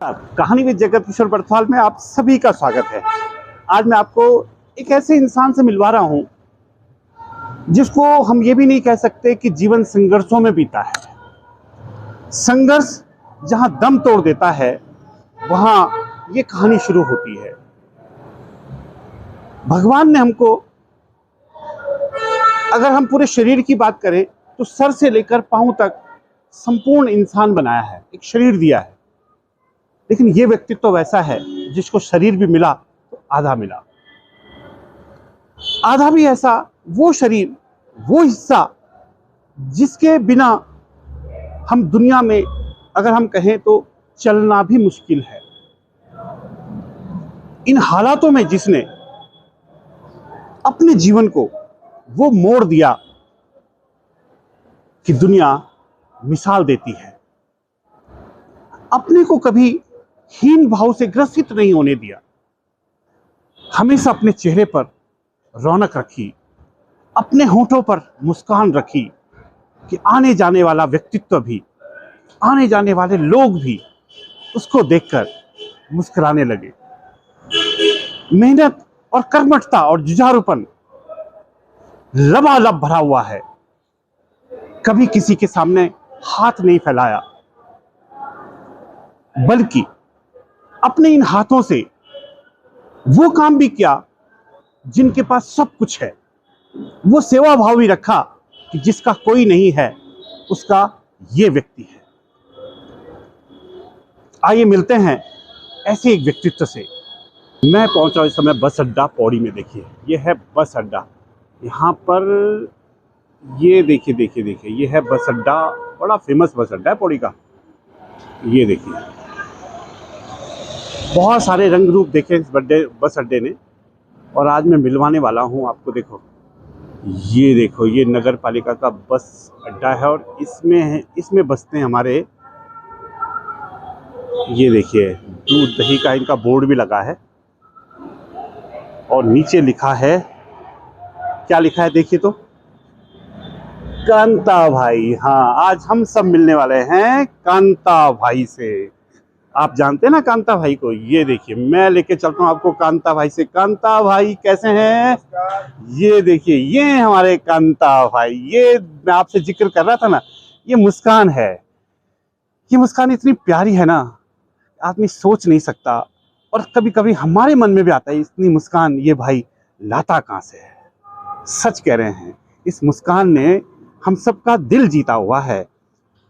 कहानी विद जगत किशोर बरथवाल में आप सभी का स्वागत है। आज मैं आपको एक ऐसे इंसान से मिलवा रहा हूं जिसको हम ये भी नहीं कह सकते कि जीवन संघर्षों में बीता है। संघर्ष जहां दम तोड़ देता है वहां ये कहानी शुरू होती है। भगवान ने हमको, अगर हम पूरे शरीर की बात करें तो सर से लेकर पांव तक संपूर्ण इंसान बनाया है, एक शरीर दिया है। लेकिन ये व्यक्तित्व तो वैसा है जिसको शरीर भी मिला तो आधा मिला, आधा भी ऐसा वो शरीर, वो हिस्सा जिसके बिना हम दुनिया में अगर हम कहें तो चलना भी मुश्किल है। इन हालातों में जिसने अपने जीवन को वो मोड़ दिया कि दुनिया मिसाल देती है। अपने को कभी हीन भाव से ग्रसित नहीं होने दिया, हमेशा अपने चेहरे पर रौनक रखी, अपने होठों पर मुस्कान रखी कि आने जाने वाला व्यक्तित्व भी, आने जाने वाले लोग भी उसको देखकर मुस्कुराने लगे। मेहनत और कर्मठता और जुझारूपन लबालब भरा हुआ है। कभी किसी के सामने हाथ नहीं फैलाया, बल्कि अपने इन हाथों से वो काम भी किया जिनके पास सब कुछ है। वो सेवा भाव भी रखा कि जिसका कोई नहीं है उसका ये व्यक्ति है। आइए मिलते हैं ऐसे एक व्यक्तित्व से। मैं पहुंचा इस समय बस अड्डा पौड़ी में। देखिए ये है बस अड्डा। यहाँ पर ये देखिए ये है बस अड्डा। बड़ा फेमस बस अड्डा है पौड़ी का। ये देखिए बहुत सारे रंग रूप देखे इस बस अड्डे ने, और आज मैं मिलवाने वाला हूँ आपको। देखो ये देखो, ये नगर पालिका का बस अड्डा है और इसमें बसते हैं हमारे। ये देखिए दूध दही का इनका बोर्ड भी लगा है और नीचे लिखा है, क्या लिखा है देखिए तो, कांता भाई। हाँ, आज हम सब मिलने वाले हैं कांता भाई से। आप जानते हैं ना कांता भाई को। ये देखिए मैं लेके चलता हूँ आपको कांता भाई से। कांता भाई कैसे हैं? ये देखिए ये हमारे कांता भाई। ये मैं आपसे जिक्र कर रहा था ना, ये मुस्कान है। ये मुस्कान इतनी प्यारी है ना, आदमी सोच नहीं सकता। और कभी कभी हमारे मन में भी आता है इतनी मुस्कान ये भाई लाता कहाँ से है। सच कह रहे हैं, इस मुस्कान ने हम सबका दिल जीता हुआ है।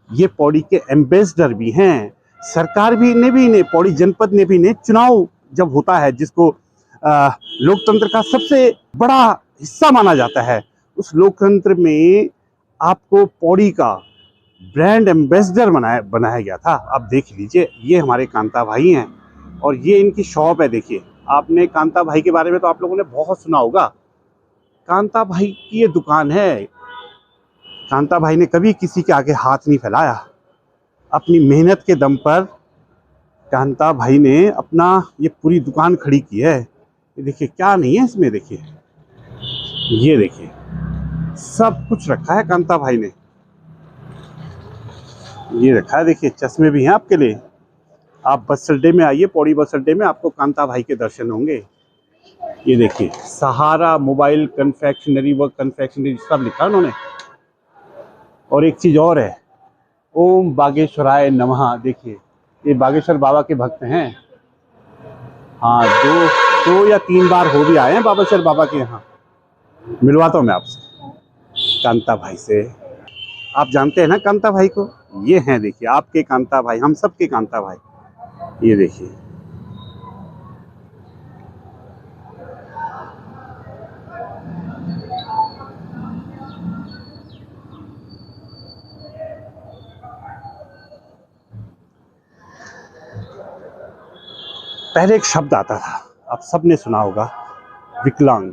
ये पौड़ी के एम्बेसडर भी हैं। सरकार भी ने भी, पौड़ी जनपद ने भी, चुनाव जब होता है जिसको लोकतंत्र का सबसे बड़ा हिस्सा माना जाता है, उस लोकतंत्र में आपको पौड़ी का ब्रांड एम्बेसडर बनाया गया था। अब देख लीजिए ये हमारे कांता भाई हैं और ये इनकी शॉप है। देखिए आपने कांता भाई के बारे में तो आप लोगों ने बहुत सुना होगा। कांता भाई की ये दुकान है। कांता भाई ने कभी किसी के आगे हाथ नहीं फैलाया। अपनी मेहनत के दम पर कांता भाई ने अपना ये पूरी दुकान खड़ी की है। ये देखिए क्या नहीं है इसमें, देखिए ये देखिए सब कुछ रखा है कांता भाई ने। ये रखा है, देखिए चश्मे भी हैं आपके लिए। आप बस अड्डे में आइए, पौड़ी बस अड्डे में आपको कांता भाई के दर्शन होंगे। ये देखिए सहारा मोबाइल कन्फेक्शनरी व कन्फेक्शनरी सब लिखा है उन्होंने। और एक चीज़ और है, ओम बागेश्वराय नमः। देखिए ये बागेश्वर बाबा के भक्त हैं। हाँ, दो या तीन बार हो भी आए हैं बागेश्वर बाबा के यहाँ। मिलवाता हूँ मैं आपसे कांता भाई से। आप जानते हैं ना कांता भाई को? ये हैं देखिए आपके कांता भाई, हम सब के कांता भाई। ये देखिए पहले एक शब्द आता था, आप सबने सुना होगा, विकलांग।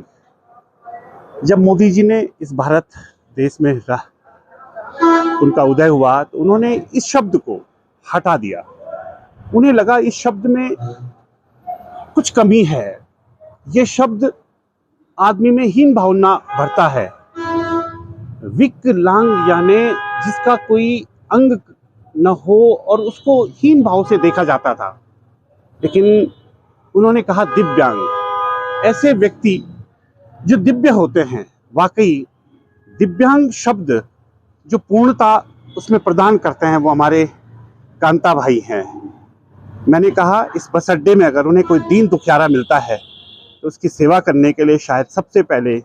जब मोदी जी ने इस भारत देश में उनका उदय हुआ तो उन्होंने इस शब्द को हटा दिया। उन्हें लगा इस शब्द में कुछ कमी है। ये शब्द आदमी में हीन भावना भरता है। विकलांग यानी जिसका कोई अंग न हो और उसको हीन भाव से देखा जाता था। लेकिन उन्होंने कहा दिव्यांग, ऐसे व्यक्ति जो दिव्य होते हैं, वाकई दिव्यांग शब्द जो पूर्णता उसमें प्रदान करते हैं वो हमारे कांता भाई हैं। मैंने कहा इस बस अड्डे में अगर उन्हें कोई दीन दुखियारा मिलता है तो उसकी सेवा करने के लिए शायद सबसे पहले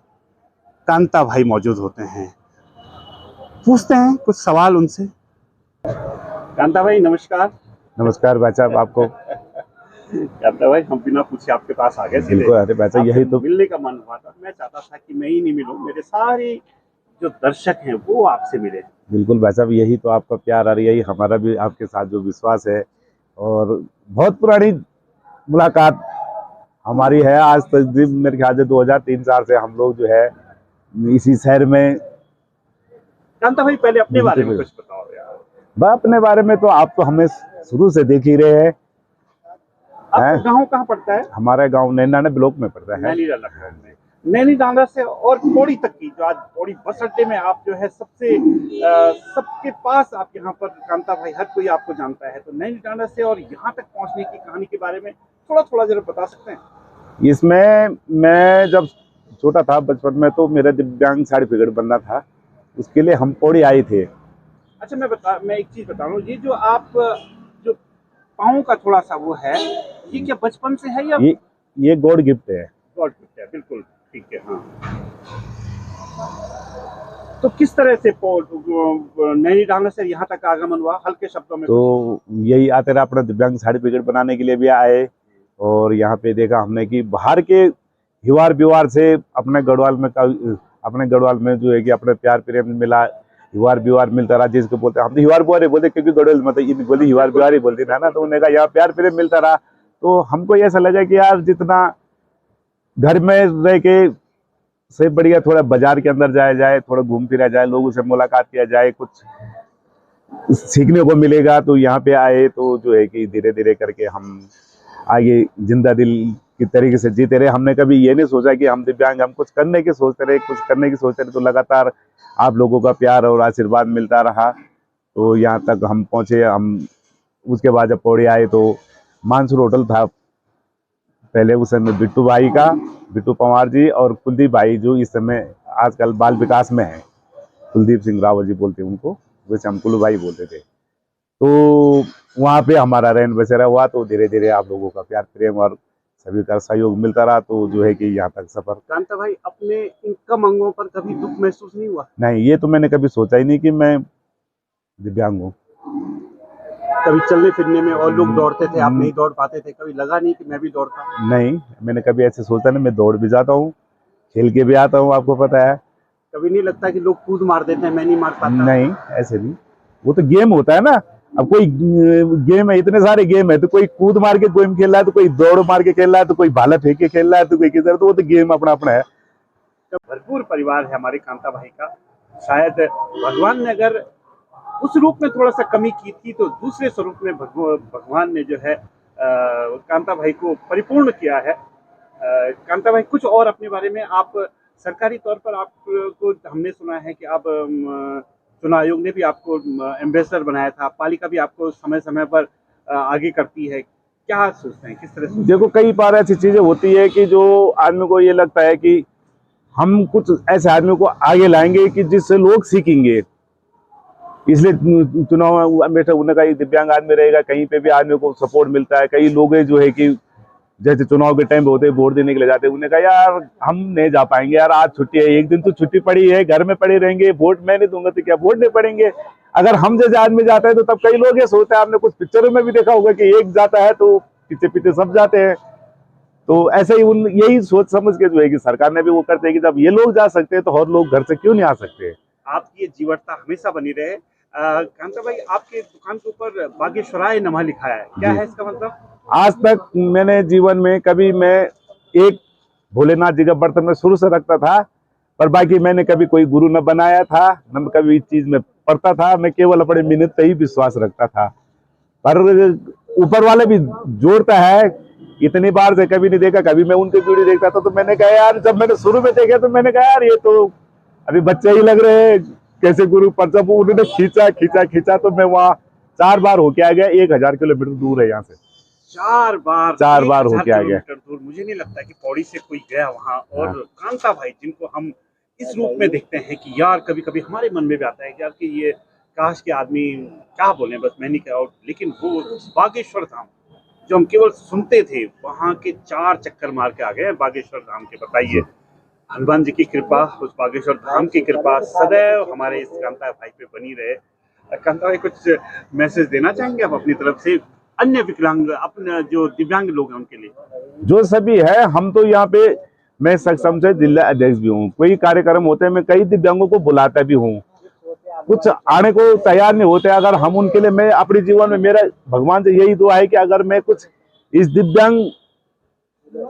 कांता भाई मौजूद होते हैं। पूछते हैं कुछ सवाल उनसे। कांता भाई नमस्कार। नमस्कार भाई साहब आपको। कांता भाई हम बिना पूछे आपके पास आ गए सीधे। बिल्कुल, अरे भाई साहब यही तो मिलने का मन हुआ था। मैं चाहता था कि मैं ही नहीं मिलूं, मेरे सारे जो दर्शक हैं वो आपसे मिले। बिल्कुल भाई साहब, यही तो आपका प्यार और यही हमारा भी आपके साथ जो विश्वास है। और बहुत पुरानी मुलाकात हमारी है, आज तक मेरे ख्याल से 2003-4 से हम लोग जो है इसी शहर में। कांता भाई पहले अपने बारे में कुछ बताओ यार। अपने बारे में तो आप तो हमें शुरू से देख ही रहे हैं। आपका गांव कहाँ पड़ता है? हमारा गांव नैनीडांडा ब्लॉक में पड़ता है। नैनीडांडा से और पौड़ी तक की जो आज पौड़ी बस अड्डे में आप जो है सबके पास आप यहाँ पर कांता भाई हर कोई आपको जानता है, तो नैनीडांडा से और यहाँ तक पहुँचने की कहानी के बारे में थोड़ा थोड़ा जरा बता सकते हैं? इसमें मैं जब छोटा था बचपन में तो मेरा दिव्यांग सर्टिफिकेट बनना था, उसके लिए हम पौड़ी आए थे। अच्छा मैं एक चीज बता रहा हूँ, ये जो आप जो पाँव का थोड़ा सा वो है, ये क्या बचपन से है या ये गॉड गिफ्ट है? गॉड गिफ्ट है, बिल्कुल ठीक है। हाँ, तो किस तरह से नैनीडांडा से यहाँ तक आगमन हुआ हल्के शब्दों में? तो यही आते रहा, अपना दिव्यांग सर्टिफिकेट बनाने के लिए भी आए और यहाँ पे देखा हमने कि बाहर के हिवार बिवार से अपने गढ़वाल में जो है कि अपने प्यार प्रेम मिला, हिवार बिवार मिलता रहा। जिसको बोलते हम तो हिवार बिवार ही बोलते, क्योंकि गढ़वाल मतलब बोली हिवार बिवार ही बोलती था ना, तो उन्होंने कहा यहाँ प्यार प्रेम मिलता रहा। तो हमको ऐसा लगा कि यार जितना घर में रह के से बढ़िया थोड़ा बाजार के अंदर जाया जाए, थोड़ा घूम फिरा जाए, लोगों से मुलाकात किया जाए, कुछ सीखने को मिलेगा। तो यहाँ पे आए तो जो है कि धीरे धीरे करके हम आगे जिंदा दिल की तरीके से जीते रहे। हमने कभी ये नहीं सोचा कि हम दिव्यांग, हम कुछ करने की सोचते रहे, तो लगातार आप लोगों का प्यार और आशीर्वाद मिलता रहा, तो यहाँ तक हम पहुँचे। हम उसके बाद जब पौड़ी आए तो मानसूर होटल था पहले, उस समय बिट्टू पवार जी और कुलदीप भाई, जो इस समय आजकल बाल विकास में है, कुलदीप सिंह रावत जी बोलते हैं उनको, वैसे हम कुल्लू भाई बोलते थे। तो वहाँ पे हमारा रहन बसेरा हुआ, तो धीरे धीरे आप लोगों का प्यार प्रेम और सभी का सहयोग मिलता रहा, तो जो है कि यहाँ तक सफर। कांता भाई अपने इन कम अंगों पर कभी दुख महसूस नहीं हुआ? नहीं, ये तो मैंने कभी सोचा ही नहीं कि मैं दिव्यांग हूँ। कभी चलने फिरने में और लोग दौड़ते थे, आप नहीं दौड़ पाते थे, कभी लगा नहीं कि मैं भी दौड़ता? नहीं, मैंने कभी ऐसे सोचा नहीं। मैं दौड़ भी जाता हूँ, खेल के भी आता हूँ, आपको पता है। कभी नहीं लगता कि लोग कूद मार देते हैं, मैं नहीं मार पाता? नहीं, ऐसे नहीं, वो तो गेम होता है ना। अब कोई गेम है, इतने सारे गेम है, तो कोई कूद मार के गेम खेल रहा है, तो कोई दौड़ मार के खेल रहा है, तो कोई भाला फेंक के खेल रहा है, तो कोई किधर, तो वो तो गेम अपना अपना है। भरपूर परिवार है हमारे कांता भाई का। शायद भगवान ने अगर उस रूप में थोड़ा सा कमी की थी, तो दूसरे स्वरूप में भगवान ने जो है कांता भाई को परिपूर्ण किया है। कांता भाई कुछ और अपने बारे में, आप सरकारी तौर पर आपको हमने सुना है कि आप चुनाव आयोग ने भी आपको एम्बेसडर बनाया था, पालिका भी आपको समय समय पर आगे करती है, क्या सोचते हैं, किस तरह से? देखो, कई बार ऐसी चीजें होती है कि जो आदमी को ये लगता है कि हम कुछ ऐसे आदमी को आगे लाएंगे कि जिससे लोग सीखेंगे, इसलिए चुनाव में उन्हें का दिव्यांग आदमी रहेगा, कहीं पे भी आदमी को सपोर्ट मिलता है। कई लोग जो है कि जैसे चुनाव के टाइम पे होते हैं, वोट देने के लिए जाते हैं, उन्हें कहा यार हम नहीं जा पाएंगे यार, आज छुट्टी है, एक दिन तो छुट्टी पड़ी है, घर में पड़े रहेंगे, वोट मैं नहीं दूंगा तो क्या वोट नहीं पड़ेंगे। अगर हम जैसे आदमी जाता है तो तब कई लोग ये सोचते हैं, आपने कुछ पिक्चरों में भी देखा होगा कि एक जाता है तो पीछे पीछे सब जाते हैं। तो ऐसे ही यही सोच समझ के जो है कि सरकार ने भी वो करते हैं कि जब ये लोग जा सकते हैं तो और लोग घर से क्यों नहीं आ सकते। आपकी ये जीवटता हमेशा बनी रहे। कांता भाई, आपके दुकान के ऊपर बागेश्वराय नमा लिखा है, क्या है इसका मतलब? आज तक मैंने जीवन में कभी, मैं एक भोलेनाथ जी का बर्तन में शुरू से रखता था, पर बाकी मैंने कभी कोई गुरु न बनाया था, न कभी इस चीज में पढ़ता था। मैं केवल अपने मिन्नत पे ही विश्वास रखता था, पर ऊपर वाले भी जोड़ता है। इतनी बार से कभी नहीं देखा, कभी मैं उनके वीडियो देखता था, तो मैंने कहा यार, जब मैंने शुरू में देखा तो मैंने कहा यार ये तो अभी बच्चे ही लग रहे हैं, कैसे गुरु। पर जब उन्होंने खींचा तो मैं वहाँ 4 बार होके आ गया, 1000 किलोमीटर दूर है यहाँ से। 4 बार 4 बार 1000 होके आ गया। किलोमीटर दूर, मुझे नहीं लगता कि पौड़ी से कोई गया वहां। और कांता भाई जिनको हम इस रूप में देखते हैं कि यार कभी कभी हमारे मन में भी आता है कि यार कि ये काश के आदमी क्या बोले, बस मैं नहीं कह रहा हूँ, लेकिन वो बागेश्वर धाम जो हम केवल सुनते थे, वहां के 4 चक्कर मार के आ गए बागेश्वर धाम के। बताइए, हनुमान जी की कृपा, उस बागेश्वर धाम की कृपा सदैव हमारे इस कांता भाई पे बनी रहे। कांता भाई कुछ मैसेज देना चाहेंगे आप अपनी तरफ से अन्य विकलांग, अपने जो दिव्यांग लोग हैं उनके लिए? जो सभी है, हम तो यहाँ पे, मैं सक्षम से जिला अध्यक्ष भी हूँ, कोई कार्यक्रम होते हैं मैं कई दिव्यांगों को बुलाता भी हूँ, कुछ आने को तैयार नहीं होते। अगर हम उनके लिए, मैं अपने जीवन में, मेरा भगवान से यही दुआ है कि अगर मैं कुछ इस दिव्यांग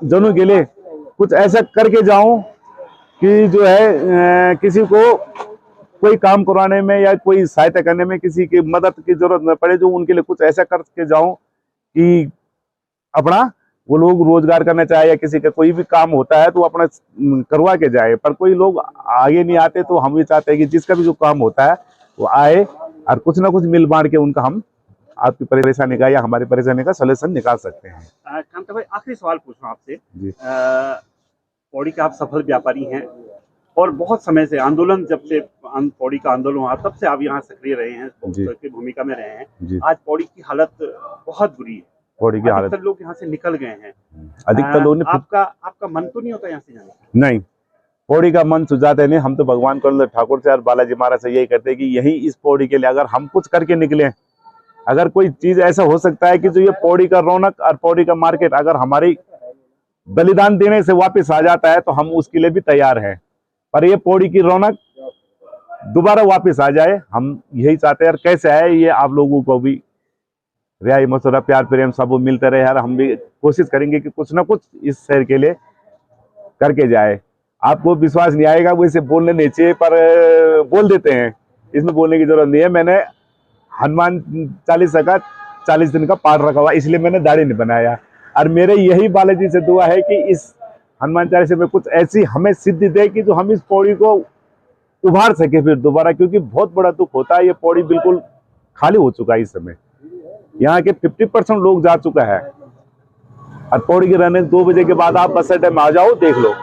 जनों के लिए कुछ ऐसा करके जाऊं कि जो है किसी को कोई काम करवाने में या कोई सहायता करने में किसी की मदद की जरूरत न पड़े, जो उनके लिए कुछ ऐसा करके जाऊं कि अपना वो लोग रोजगार करना चाहे या किसी का कोई भी काम होता है तो अपना करवा के जाए। पर कोई लोग आगे नहीं आते, तो हम भी चाहते हैं कि जिसका भी जो काम होता है वो आए और कुछ ना कुछ मिल बांट के उनका हम आपकी परेशानी का या हमारी परेशानी का सलूशन निकाल सकते हैं। कांता भाई, आखिरी सवाल पूछ रहा हूं आपसे। जी। पौड़ी के आप सफल व्यापारी हैं और बहुत समय से आंदोलन, जब से पौड़ी का आंदोलन हुआ तब से आप यहाँ सक्रिय रहे हैं, की भूमिका में रहे हैं। जी। आज पौड़ी की हालत बहुत बुरी है, पौड़ी की हालत, लोग यहाँ से निकल गए हैं। अधिकतर लोग आपका मन तो नहीं होता यहाँ से जाने? नहीं, पौड़ी का मन सुझाते नहीं। हम तो भगवान कर्नल ठाकुर से और बालाजी महाराज से यही कहते हैं कि यही इस पौड़ी के लिए अगर हम कुछ करके निकले, अगर कोई चीज ऐसा हो सकता है कि जो ये पौड़ी का रौनक और पौड़ी का मार्केट अगर हमारी बलिदान देने से वापस आ जाता है तो हम उसके लिए भी तैयार हैं। पर ये पौड़ी की रौनक दोबारा वापस आ जाए, हम यही चाहते हैं। और कैसे आए, ये आप लोगों को भी रियाई मशवरा प्यार प्रेम सब मिलते रहे यार। हम भी कोशिश करेंगे कि कुछ ना कुछ इस शहर के लिए करके जाए। आपको विश्वास नहीं आएगा, वो इसे बोलने नहीं चाहिए पर बोल देते हैं, इसमें बोलने की जरूरत नहीं है। मैंने हनुमान चालीसा का 40 दिन का पाठ रखा हुआ, इसलिए मैंने दाढ़ी नहीं बनाया। और मेरे यही बालाजी से दुआ है कि इस हनुमान चालीसा में कुछ ऐसी हमें सिद्धि दे कि जो हम इस पौड़ी को उभार सके फिर दोबारा, क्योंकि बहुत बड़ा दुख होता है। ये पौड़ी बिल्कुल खाली हो चुका है इस समय, यहाँ के 50% लोग जा चुका है। और पौड़ी के रहने 2 बजे के बाद आप बस अड्डे में आ जाओ, देख लो,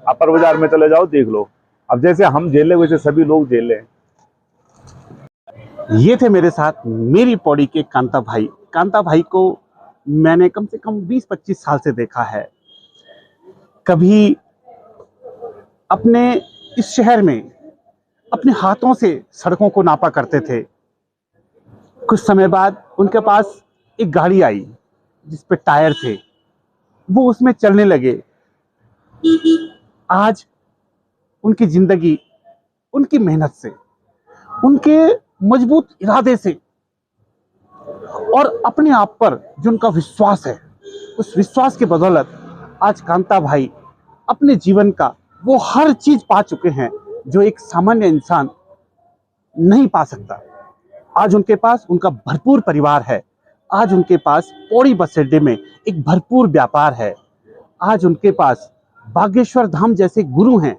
अपर बाजार में चले जाओ, देख लो। अब जैसे हम झेले वैसे सभी लोग झेले। ये थे मेरे साथ मेरी पौड़ी के कांता भाई। कांता भाई को मैंने कम से कम 20-25 साल से देखा है। कभी अपने इस शहर में अपने हाथों से सड़कों को नापा करते थे। कुछ समय बाद उनके पास एक गाड़ी आई जिस पे टायर थे, वो उसमें चलने लगे। आज उनकी जिंदगी उनकी मेहनत से, उनके मजबूत इरादे से और अपने आप पर जो उनका विश्वास है, उस विश्वास के बदौलत आज कांता भाई अपने जीवन का वो हर चीज पा चुके हैं जो एक सामान्य इंसान नहीं पा सकता। आज उनके पास उनका भरपूर परिवार है। आज उनके पास पौड़ी बस अड्डे में एक भरपूर व्यापार है। आज उनके पास बागेश्वर धाम जैसे गुरु हैं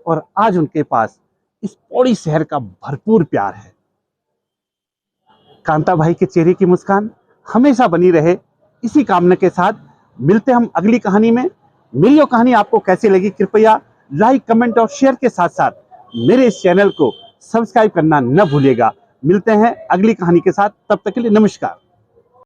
और आज उनके पास इस पौड़ी शहर का भरपूर प्यार है। कांता भाई के चेहरे की मुस्कान हमेशा बनी रहे, इसी कामना के साथ मिलते हम अगली कहानी में। मेरी ये कहानी आपको कैसी लगी, कृपया लाइक, कमेंट और शेयर के साथ साथ मेरे इस चैनल को सब्सक्राइब करना न भूलिएगा। मिलते हैं अगली कहानी के साथ, तब तक के लिए नमस्कार।